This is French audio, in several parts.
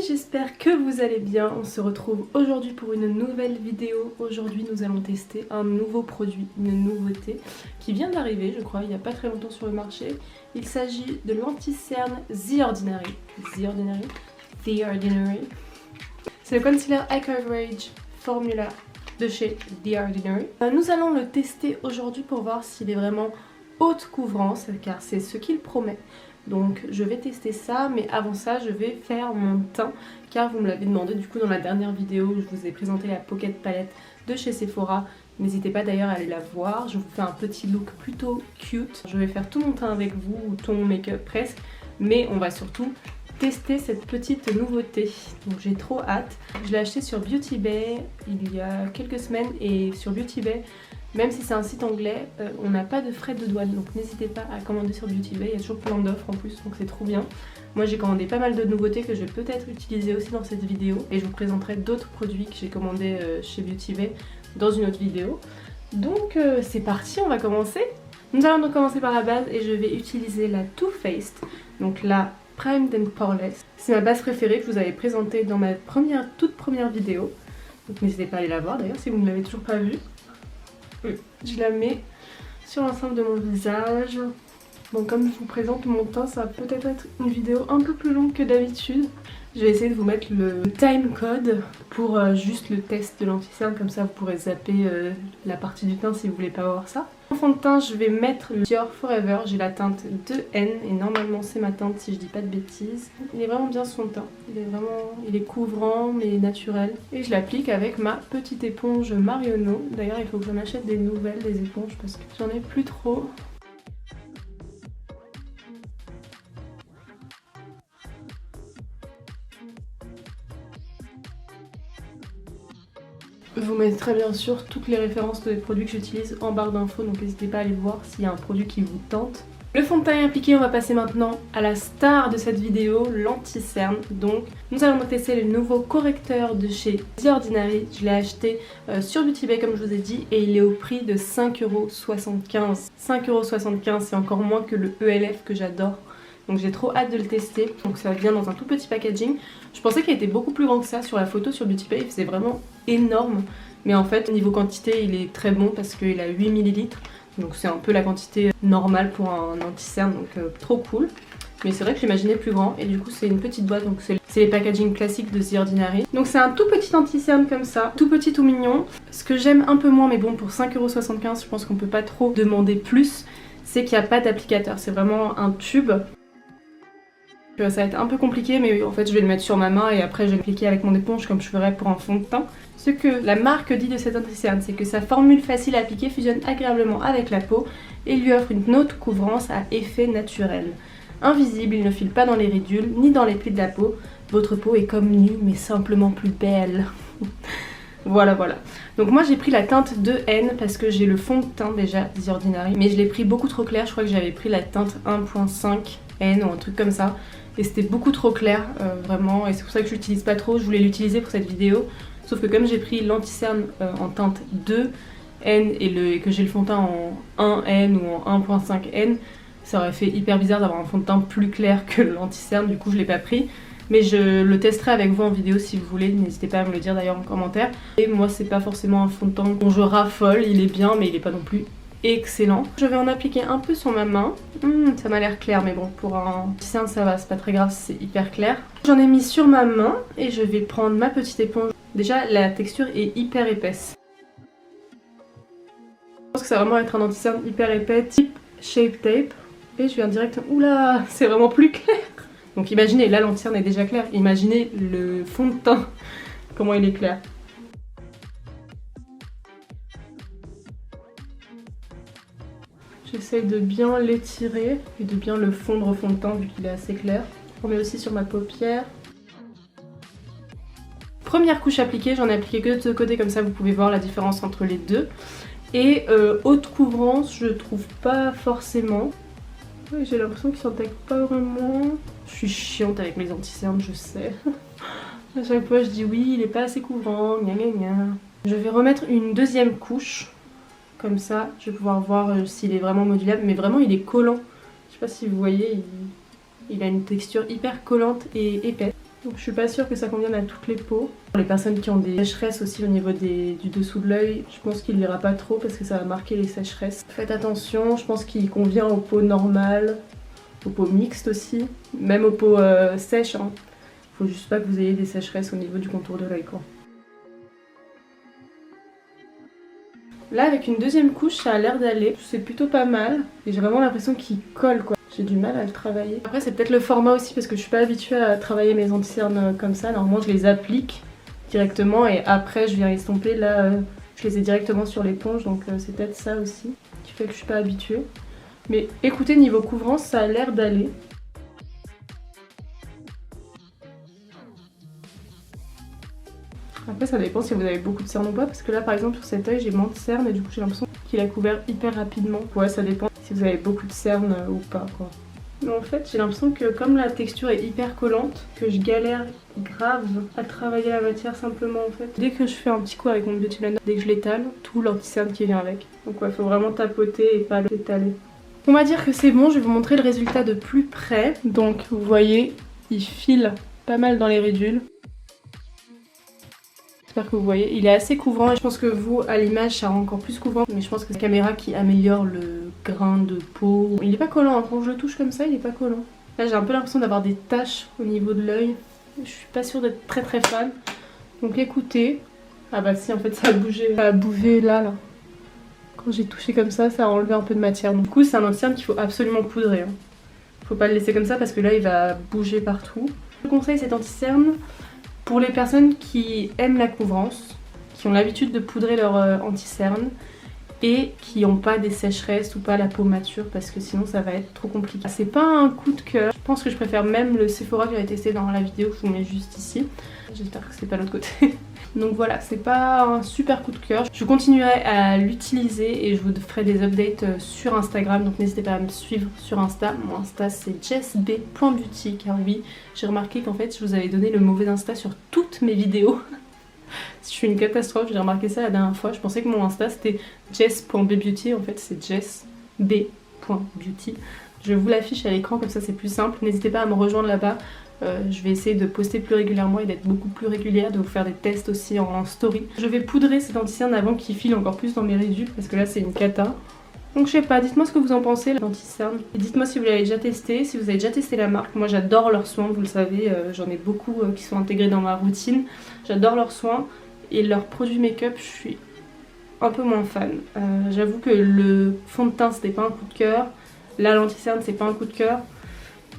j'espère que vous allez bien. On se retrouve aujourd'hui pour une nouvelle vidéo. Aujourd'hui nous allons tester un nouveau produit, une nouveauté qui vient d'arriver je crois il n'y a pas très longtemps sur le marché. Il s'agit de l'anti-cerne The Ordinary. The Ordinary. C'est le concealer Eye Coverage Formula de chez The Ordinary. Nous allons le tester aujourd'hui pour voir s'il est vraiment haute couvrance car c'est ce qu'il promet. Donc je vais tester ça, mais avant ça je vais faire mon teint car vous me l'avez demandé du coup dans la dernière vidéo où je vous ai présenté la Pocket Palette de chez Sephora. N'hésitez pas d'ailleurs à aller la voir, je vous fais un petit look plutôt cute. Je vais faire tout mon teint avec vous, ou tout mon make-up presque, mais on va surtout tester cette petite nouveauté. Donc j'ai trop hâte. Je l'ai acheté sur Beauty Bay il y a quelques semaines et sur Beauty Bay, même si c'est un site anglais, on n'a pas de frais de douane, donc n'hésitez pas à commander sur Beauty Bay, il y a toujours plein d'offres en plus, donc c'est trop bien. Moi j'ai commandé pas mal de nouveautés que je vais peut-être utiliser aussi dans cette vidéo, et je vous présenterai d'autres produits que j'ai commandés chez Beauty Bay dans une autre vidéo. Donc c'est parti, on va commencer. Nous allons donc commencer par la base, et je vais utiliser la Too Faced, donc la Primed and Poreless. C'est ma base préférée que je vous avais présentée dans ma toute première vidéo, donc n'hésitez pas à aller la voir d'ailleurs si vous ne l'avez toujours pas vue. Je la mets sur l'ensemble de mon visage. Bon, comme je vous présente mon teint, ça va peut-être être une vidéo un peu plus longue que d'habitude. Je vais essayer de vous mettre le time code pour juste le test de l'anti-cerne, comme ça vous pourrez zapper la partie du teint si vous voulez pas voir ça. En fond de teint, je vais mettre le Dior Forever, j'ai la teinte 2N et normalement c'est ma teinte si je dis pas de bêtises. Il est vraiment bien son teint, il est couvrant mais naturel. Et je l'applique avec ma petite éponge Marionneau. D'ailleurs il faut que j'en achète des nouvelles, des éponges, parce que j'en ai plus trop. Je vous mettrai bien sûr toutes les références des produits que j'utilise en barre d'infos, donc n'hésitez pas à aller voir s'il y a un produit qui vous tente. Le fond de teint est appliqué, on va passer maintenant à la star de cette vidéo, l'anti-cerne. Donc nous allons tester le nouveau correcteur de chez The Ordinary. Je l'ai acheté sur Beauty Bay comme je vous ai dit et il est au prix de 5,75 €. 5,75 €, c'est encore moins que le ELF que j'adore. Donc j'ai trop hâte de le tester. Donc ça vient dans un tout petit packaging. Je pensais qu'il était beaucoup plus grand que ça sur la photo sur Beauty Bay, il faisait vraiment énorme. Mais en fait niveau quantité il est très bon parce qu'il a 8 ml. Donc c'est un peu la quantité normale pour un anti-cerne, donc trop cool. Mais c'est vrai que j'imaginais plus grand et du coup c'est une petite boîte, donc c'est les packaging classiques de The Ordinary. Donc c'est un tout petit anti-cerne comme ça, tout petit, tout mignon. Ce que j'aime un peu moins, mais bon pour 5,75 €, je pense qu'on peut pas trop demander plus, c'est qu'il n'y a pas d'applicateur, c'est vraiment un tube. Ça va être un peu compliqué, mais en fait je vais le mettre sur ma main et après je vais l'appliquer avec mon éponge comme je ferais pour un fond de teint. Ce que la marque dit de cet anti-cerne, c'est que sa formule facile à appliquer fusionne agréablement avec la peau et lui offre une haute couvrance à effet naturel. Invisible, il ne file pas dans les ridules ni dans les plis de la peau. Votre peau est comme nue mais simplement plus belle. Voilà. Donc moi j'ai pris la teinte 2N parce que j'ai le fond de teint déjà The Ordinary, mais je l'ai pris beaucoup trop clair. Je crois que j'avais pris la teinte 1.5N ou un truc comme ça. Et c'était beaucoup trop clair, vraiment, et c'est pour ça que je l'utilise pas trop. Je voulais l'utiliser pour cette vidéo, sauf que comme j'ai pris l'anti-cerne en teinte 2N et que j'ai le fond de teint en 1N ou en 1.5N, ça aurait fait hyper bizarre d'avoir un fond de teint plus clair que l'anti-cerne, du coup je l'ai pas pris. Mais je le testerai avec vous en vidéo si vous voulez, n'hésitez pas à me le dire d'ailleurs en commentaire. Et moi c'est pas forcément un fond de teint dont je raffole, il est bien mais il est pas non plus excellent. Je vais en appliquer un peu sur ma main. Ça m'a l'air clair, mais bon, pour un anti-cerne ça va, c'est pas très grave si c'est hyper clair. J'en ai mis sur ma main et je vais prendre ma petite éponge. Déjà la texture est hyper épaisse. Je pense que ça va vraiment être un anti-cerne hyper épais, type Shape Tape. Et je viens direct... Oula, c'est vraiment plus clair. Donc imaginez, là l'anti-cerne est déjà clair. Imaginez le fond de teint, comment il est clair. J'essaye de bien l'étirer et de bien le fondre au fond de teint vu qu'il est assez clair. On met aussi sur ma paupière. Première couche appliquée, j'en ai appliqué que de ce côté, comme ça vous pouvez voir la différence entre les deux. Et haute couvrance, je trouve pas forcément. Ouais, j'ai l'impression qu'il s'intègre pas vraiment. Je suis chiante avec mes anti-cernes, je sais. À chaque fois je dis oui, il est pas assez couvrant, gna gna gna. Je vais remettre une deuxième couche. Comme ça, je vais pouvoir voir s'il est vraiment modulable, mais vraiment il est collant. Je sais pas si vous voyez, il a une texture hyper collante et épaisse. Donc je suis pas sûre que ça convienne à toutes les peaux. Pour les personnes qui ont des sécheresses aussi au niveau du dessous de l'œil, je pense qu'il ira pas trop parce que ça va marquer les sécheresses. Faites attention, je pense qu'il convient aux peaux normales, aux peaux mixtes aussi, même aux peaux sèches. Hein. Faut juste pas que vous ayez des sécheresses au niveau du contour de l'œil quoi. Là avec une deuxième couche ça a l'air d'aller, c'est plutôt pas mal et j'ai vraiment l'impression qu'il colle quoi. J'ai du mal à le travailler. Après c'est peut-être le format aussi parce que je suis pas habituée à travailler mes anti-cernes comme ça. Normalement je les applique directement et après je viens estomper. Là je les ai directement sur l'éponge donc c'est peut-être ça aussi qui fait que je suis pas habituée. Mais écoutez, niveau couvrance ça a l'air d'aller. Après ça dépend si vous avez beaucoup de cernes ou pas parce que là par exemple sur cet œil j'ai moins de cernes et du coup j'ai l'impression qu'il a couvert hyper rapidement. Ouais ça dépend si vous avez beaucoup de cernes ou pas quoi. Mais en fait j'ai l'impression que comme la texture est hyper collante, que je galère grave à travailler la matière simplement en fait. Dès que je fais un petit coup avec mon Beauty Blender, dès que je l'étale, tout l'anti-cerne qui vient avec. Donc ouais faut vraiment tapoter et pas l'étaler. On va dire que c'est bon, je vais vous montrer le résultat de plus près. Donc vous voyez il file pas mal dans les ridules. J'espère que vous voyez, il est assez couvrant et je pense que vous à l'image ça rend encore plus couvrant mais je pense que c'est la caméra qui améliore le grain de peau. Il est pas collant, hein. Quand je le touche comme ça il est pas collant. Là j'ai un peu l'impression d'avoir des taches au niveau de l'œil, je suis pas sûre d'être très fan. Donc écoutez, ah bah si en fait ça a bougé, là. Quand j'ai touché comme ça, ça a enlevé un peu de matière. Donc, du coup c'est un anti-cerne qu'il faut absolument poudrer. Hein. Faut pas le laisser comme ça parce que là il va bouger partout. Je conseille cet anti-cerne pour les personnes qui aiment la couvrance, qui ont l'habitude de poudrer leur anti-cerne et qui n'ont pas des sécheresses ou pas la peau mature parce que sinon ça va être trop compliqué. C'est pas un coup de cœur, je pense que je préfère même le Sephora que j'avais testé dans la vidéo que je vous mets juste ici. J'espère que c'est pas l'autre côté. Donc voilà, c'est pas un super coup de cœur. Je continuerai à l'utiliser et je vous ferai des updates sur Instagram. Donc n'hésitez pas à me suivre sur Insta. Mon Insta c'est jessb.beauty car oui, j'ai remarqué qu'en fait je vous avais donné le mauvais Insta sur toutes mes vidéos. Je suis une catastrophe, j'ai remarqué ça la dernière fois. Je pensais que mon Insta c'était jess.bbeauty, en fait c'est jessb.beauty. Je vous l'affiche à l'écran comme ça c'est plus simple. N'hésitez pas à me rejoindre là-bas. Je vais essayer de poster plus régulièrement et d'être beaucoup plus régulière, de vous faire des tests aussi en story. Je vais poudrer cet anti-cerne avant qu'il file encore plus dans mes ridules parce que là c'est une cata. Donc je sais pas, dites-moi ce que vous en pensez l'anti-cerne. Et dites-moi si vous l'avez déjà testé, si vous avez déjà testé la marque. Moi j'adore leurs soins, vous le savez, j'en ai beaucoup qui sont intégrés dans ma routine. J'adore leurs soins et leurs produits make-up, je suis un peu moins fan. J'avoue que le fond de teint c'était pas un coup de cœur, là l'anti-cerne c'est pas un coup de cœur.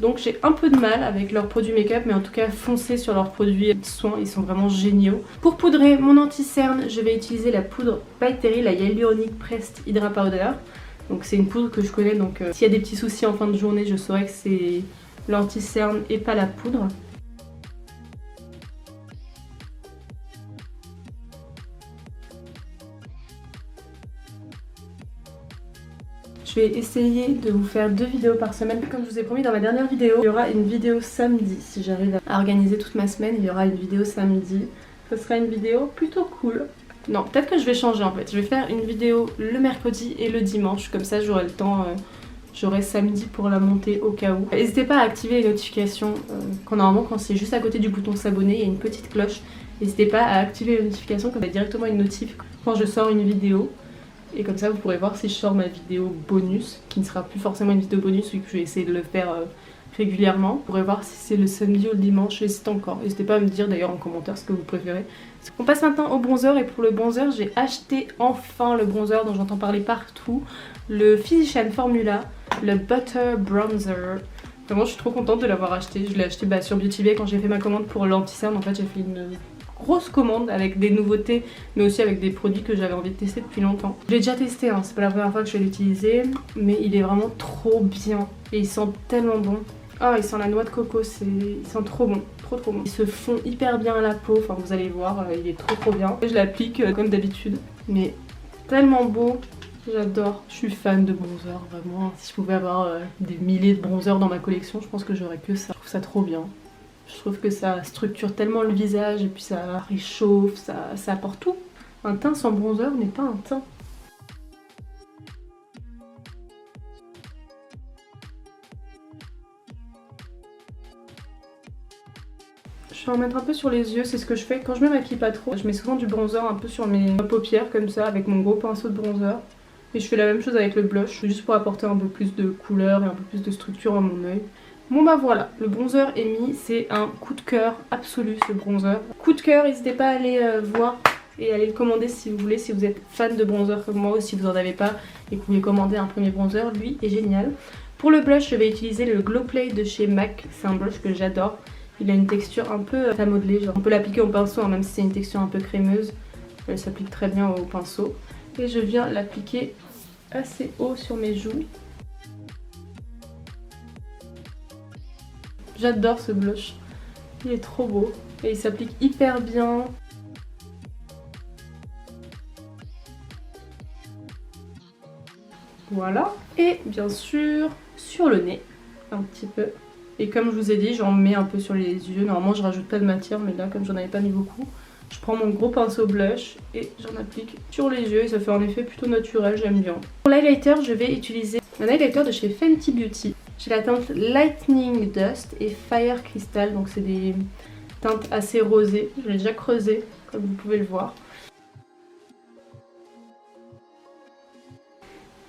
Donc j'ai un peu de mal avec leurs produits make-up, mais en tout cas foncez sur leurs produits soins, ils sont vraiment géniaux. Pour poudrer mon anti-cerne, je vais utiliser la poudre By Terry, la Hyaluronic Pressed Hydra Powder. Donc c'est une poudre que je connais, donc s'il y a des petits soucis en fin de journée, je saurais que c'est l'anti-cerne et pas la poudre. Je vais essayer de vous faire 2 vidéos par semaine. Comme je vous ai promis dans ma dernière vidéo, il y aura une vidéo samedi. Si j'arrive à organiser toute ma semaine, il y aura une vidéo samedi. Ce sera une vidéo plutôt cool. Non, peut-être que je vais changer en fait. Je vais faire une vidéo le mercredi et le dimanche. Comme ça j'aurai le temps, j'aurai samedi pour la monter au cas où. N'hésitez pas à activer les notifications. Normalement quand c'est juste à côté du bouton s'abonner, il y a une petite cloche. N'hésitez pas à activer les notifications comme ça directement une notif quand je sors une vidéo. Et comme ça vous pourrez voir si je sors ma vidéo bonus, qui ne sera plus forcément une vidéo bonus vu que je vais essayer de le faire régulièrement. Vous pourrez voir si c'est le samedi ou le dimanche, j'hésite encore. N'hésitez pas à me dire d'ailleurs en commentaire ce que vous préférez. On passe maintenant au bronzer et pour le bronzer j'ai acheté enfin le bronzer dont j'entends parler partout. Le Physician Formula, le Butter Bronzer. Vraiment je suis trop contente de l'avoir acheté. Je l'ai acheté sur Beauty Bay quand j'ai fait ma commande pour l'anti-cerne. En fait j'ai fait une grosse commande avec des nouveautés mais aussi avec des produits que j'avais envie de tester depuis longtemps. Je l'ai déjà testé, hein, c'est pas la première fois que je vais l'utiliser mais il est vraiment trop bien et il sent tellement bon. Ah il sent la noix de coco, il sent trop bon, trop bon. Il se fond hyper bien à la peau, enfin vous allez voir, il est trop bien. Je l'applique comme d'habitude mais tellement beau, j'adore. Je suis fan de bronzer vraiment, si je pouvais avoir des milliers de bronzers dans ma collection je pense que j'aurais que ça. Je trouve ça trop bien. Je trouve que ça structure tellement le visage et puis ça réchauffe, ça apporte tout. Un teint sans bronzer n'est pas un teint. Je Je vais en mettre un peu sur les yeux, c'est ce que je fais quand je me maquille pas trop. Je mets souvent du bronzer un peu sur mes paupières comme ça avec mon gros pinceau de bronzer. Et je fais la même chose avec le blush, juste pour apporter un peu plus de couleur et un peu plus de structure à mon œil. Bon bah voilà, le bronzer est mis, c'est un coup de cœur absolu ce bronzer. Coup de cœur, n'hésitez pas à aller voir et aller le commander si vous voulez, si vous êtes fan de bronzer comme moi ou si vous en avez pas et que vous voulez commander un premier bronzer, lui est génial. Pour le blush, je vais utiliser le Glow Play de chez MAC, c'est un blush que j'adore. Il a une texture un peu à modeler, genre on peut l'appliquer au pinceau, hein, même si c'est une texture un peu crémeuse. Elle s'applique très bien au pinceau. Et je viens l'appliquer assez haut sur mes joues. J'adore ce blush, il est trop beau et il s'applique hyper bien. Voilà, et bien sûr sur le nez, un petit peu. Et comme je vous ai dit, j'en mets un peu sur les yeux. Normalement je rajoute pas de matière, mais là comme j'en avais pas mis beaucoup, je prends mon gros pinceau blush et j'en applique sur les yeux et ça fait un effet plutôt naturel, j'aime bien. Pour l'highlighter, je vais utiliser un highlighter de chez Fenty Beauty. J'ai la teinte Lightning Dust et Fire Crystal, donc c'est des teintes assez rosées. Je l'ai déjà creusé, comme vous pouvez le voir.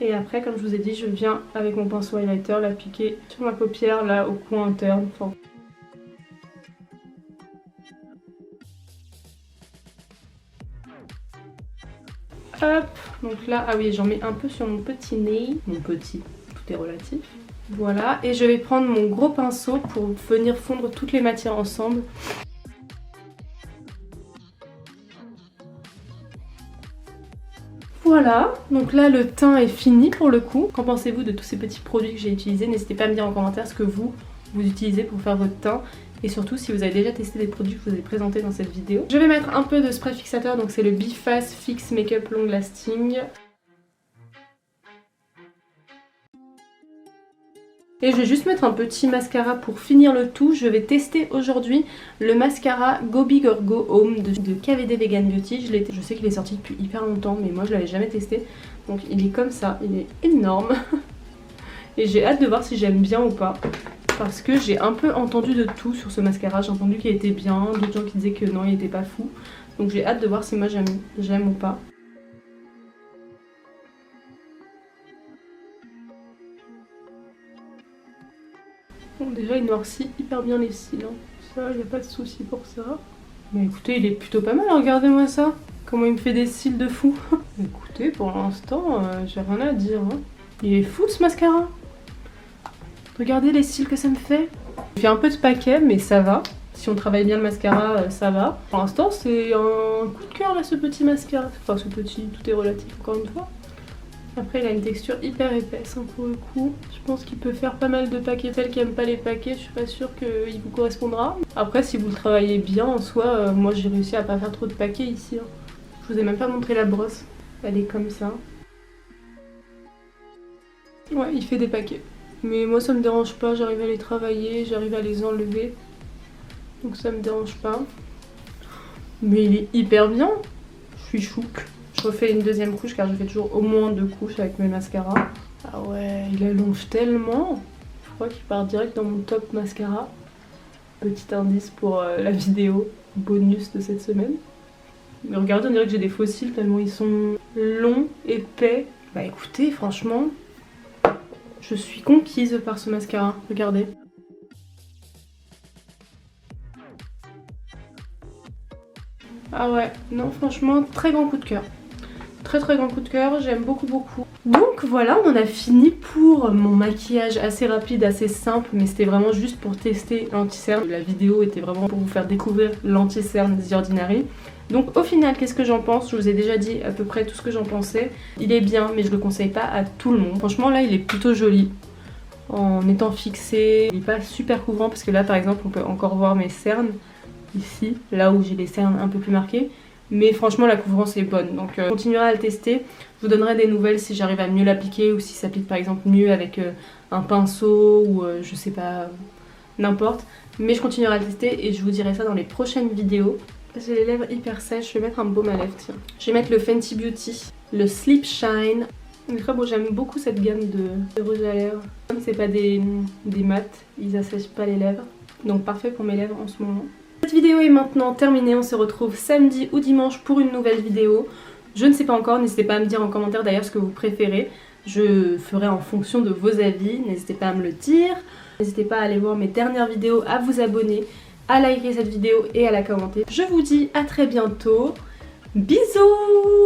Et après, comme je vous ai dit, je viens avec mon pinceau highlighter l'appliquer sur ma paupière, là au coin interne. Enfin, hop, donc là, ah oui, j'en mets un peu sur mon petit nez. Mon petit, tout est relatif. Voilà, et je vais prendre mon gros pinceau pour venir fondre toutes les matières ensemble. Voilà, donc là le teint est fini pour le coup. Qu'en pensez-vous de tous ces petits produits que j'ai utilisés? N'hésitez pas à me dire en commentaire ce que vous utilisez pour faire votre teint. Et surtout si vous avez déjà testé des produits que je vous ai présentés dans cette vidéo. Je vais mettre un peu de spray fixateur, donc c'est le Bifast Fix Makeup Long Lasting. Et je vais juste mettre un petit mascara pour finir le tout. Je vais tester aujourd'hui le mascara Go Big or Go Home de KVD Vegan Beauty. Je sais qu'il est sorti depuis hyper longtemps, mais moi je l'avais jamais testé. Donc il est comme ça, il est énorme. Et j'ai hâte de voir si j'aime bien ou pas. Parce que j'ai un peu entendu de tout sur ce mascara. J'ai entendu qu'il était bien, d'autres gens qui disaient que non, il était pas fou. Donc j'ai hâte de voir si moi j'aime ou pas. Bon, déjà il noircit hyper bien les cils, hein. Ça, il n'y a pas de souci pour ça. Mais écoutez, il est plutôt pas mal, regardez-moi ça. Comment il me fait des cils de fou. Écoutez, pour l'instant, j'ai rien à dire, hein. Il est fou ce mascara. Regardez les cils que ça me fait. Il fait un peu de paquet, mais ça va. Si on travaille bien le mascara, ça va. Pour l'instant, c'est un coup de cœur là, ce petit mascara. Enfin, ce petit, tout est relatif encore une fois. Après il a une texture hyper épaisse, hein, pour le coup. Je pense qu'il peut faire pas mal de paquets. Celles qui aiment pas les paquets, je suis pas sûre qu'il vous correspondra. Après si vous le travaillez bien en soi, moi j'ai réussi à pas faire trop de paquets ici, hein. Je vous ai même pas montré la brosse. Elle est comme ça. Ouais, il fait des paquets. Mais moi ça me dérange pas, j'arrive à les travailler, j'arrive à les enlever. Donc ça me dérange pas. Mais il est hyper bien. Je suis chouque. Je refais une deuxième couche car je fais toujours au moins 2 couches avec mes mascaras. Ah ouais, il allonge tellement. Je crois qu'il part direct dans mon top mascara. Petit indice pour la vidéo bonus de cette semaine. Mais regardez, on dirait que j'ai des fossiles tellement ils sont longs, épais. Bah écoutez, franchement, je suis conquise par ce mascara. Regardez. Ah ouais, non franchement, très grand coup de cœur. Très grand coup de cœur, j'aime beaucoup. Donc voilà, on en a fini pour mon maquillage assez rapide, assez simple, mais c'était vraiment juste pour tester l'anti-cerne. La vidéo était vraiment pour vous faire découvrir l'anti-cerne The Ordinary. Donc au final, qu'est-ce que j'en pense? Je vous ai déjà dit à peu près tout ce que j'en pensais. Il est bien, mais je le conseille pas à tout le monde. Franchement là, il est plutôt joli. En étant fixé, il est pas super couvrant parce que là par exemple, on peut encore voir mes cernes. Ici, là où j'ai les cernes un peu plus marquées. Mais franchement la couvrance est bonne, donc je continuerai à le tester. Je vous donnerai des nouvelles si j'arrive à mieux l'appliquer ou si ça s'applique par exemple mieux avec un pinceau ou je sais pas, n'importe. Mais je continuerai à le tester et je vous dirai ça dans les prochaines vidéos. J'ai les lèvres hyper sèches, je vais mettre un baume à lèvres, tiens. Je vais mettre le Fenty Beauty, le Sleep Shine. Il est très beau, j'aime beaucoup cette gamme de rouge à lèvres. Comme c'est pas des mats, ils assèchent pas les lèvres. Donc parfait pour mes lèvres en ce moment. Cette vidéo est maintenant terminée, on se retrouve samedi ou dimanche pour une nouvelle vidéo. Je ne sais pas encore, n'hésitez pas à me dire en commentaire d'ailleurs ce que vous préférez. Je ferai en fonction de vos avis, n'hésitez pas à me le dire. N'hésitez pas à aller voir mes dernières vidéos, à vous abonner, à liker cette vidéo et à la commenter. Je vous dis à très bientôt. Bisous!